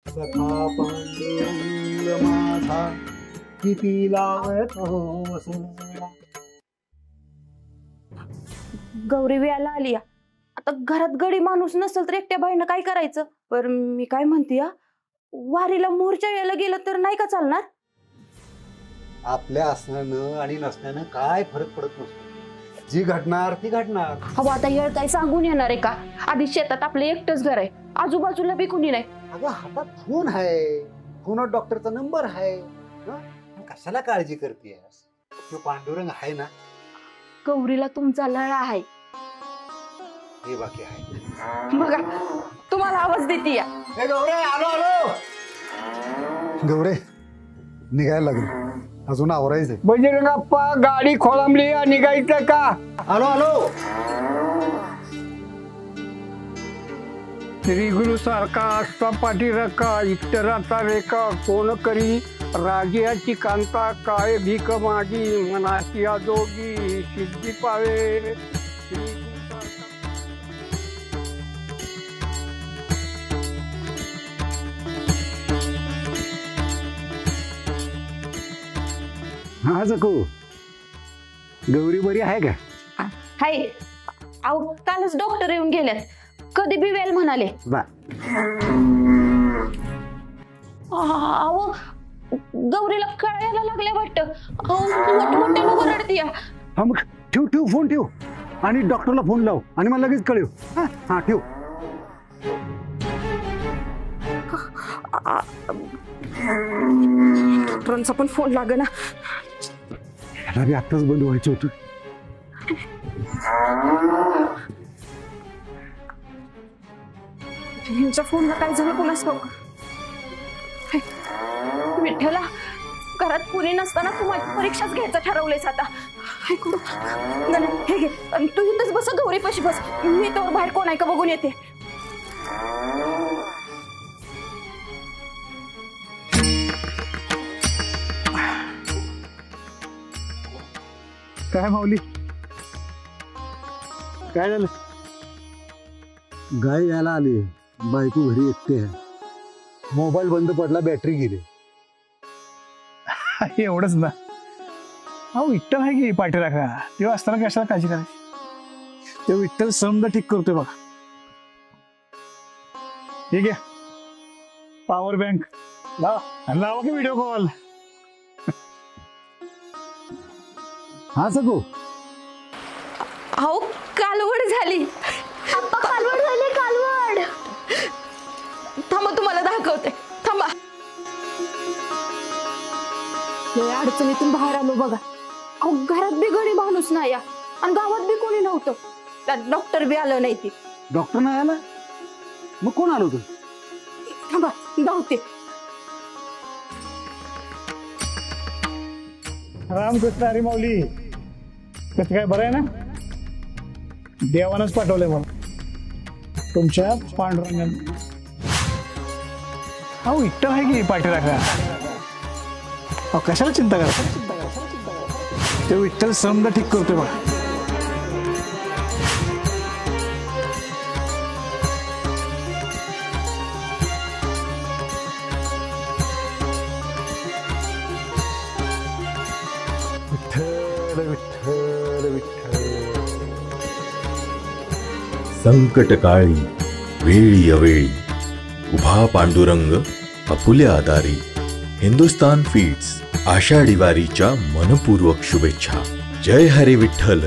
सखा पांडुरंग माझा किती लावतो वसुंधरा. गौरी वेळाला आली या. आता घरात गडी माणूस नसेल तर एकट्या बाईनं काय करायचं. पर मी काय म्हणते या, वारीला मोरच्या वेळेला गेलं तर नाही का चालणार. आपल्या असण्यानं आणि नसण्यानं काय फरक पडत नसतो. जी घडणार ती घडणार. हवा आता येळ काय सांगून येणार आहे का. आधी शेतात आपलं एकटंच घर आहे, आजूबाजूला बी कोणी नाही. अगं हातात फोन आहे, फोनवर डॉक्टरचा नंबर आहे. कशाला काळजी करतेस. तो पांडुरंग आहे ना. गौरीला तुमचा लळा आहे हे बाकी आहे बघा. तुम्हाला आवाज देते या. गौरे आलो आलो. गौरे निघायला लागलो, अजून आवरायचंय. बजरंगप्पा गाडी खोळंबली निघायचं का. आलो आलो. श्री गुरु सारखा असता पाठीरका इतराचा रेखा कोण करी राजियाची कांता काय भीक मागी मनाची आजोगी सिद्धी पावे. हा जकू, गौरी बरी आहे का. हाय. अहो कालच डॉक्टर येऊन गेल्यात, कधी बी वेल म्हणाले. अहो गौरीला कळायला लागले वाटतं. मोठमोठ्यानं ओरडतीया. हा मग ठेव ठेव फोन ठेव आणि डॉक्टरला फोन लाव आणि मला लगेच कळव. हा ठेव. डॉक्टरांचा पण फोन लागे ना. ह्याला बी आत्ताच बंद व्हायचं होतं. यांच्या फोनला काय झालं कोणास ठाऊक. विठ्ठला, घरात पुरी नसताना तू माझी परीक्षाच घ्यायचं ठरवलेस आता. हे घे, तू इथंच बस, गौरी पाशी बस. मी तर बाहेर कोण आहे का बघून येते. काय माऊली, काय झालं. गाय यायला आली, बायको घरी एकटे आहे. मोबाईल बंद पडला, बॅटरी गेली. एवढंच ना. अहो विठ्ठल आहे की पाठीराखा, तेव्हा असताना कशाला काळजी करायची. ते विठ्ठल समजा ठीक करतोय बघा. ठीक आहे, पॉवर बँक लावा की व्हिडिओ कॉल. हा सगो. अहो कालवड झाली. कालवड झाली, कालवड. थांबा तुम्हाला दाखवते, थांबा. अडचणीतून बाहेर आलो बघा. अहो घरात बी गडी माणूस नाही या, आणि गावात बी कोणी नव्हतं. त्यात डॉक्टर बी आलं नाही. ती डॉक्टर नाही आला, मग कोण आलो होतं. थांबा धावते. रामकृष्ण हरी माऊली, कसं काय बरं आहे ना. देवानंच पाठवलंय मला तुमच्या पांडुरंगाने. अहो विठ्ठल आहे की पाठीराखा, अहो कशाला चिंता करा. ते विठ्ठल समजा ठीक करतोय बघा. विठ्ठल विठ्ठल विठ्ठल. संकटकाळी वेळी अवेळी उभा पांडुरंग आपुल्या आधारी. हिंदुस्तान फीड्स आषाढी वारीच्या मनपूर्वक शुभेच्छा. जय हरी विठ्ठल.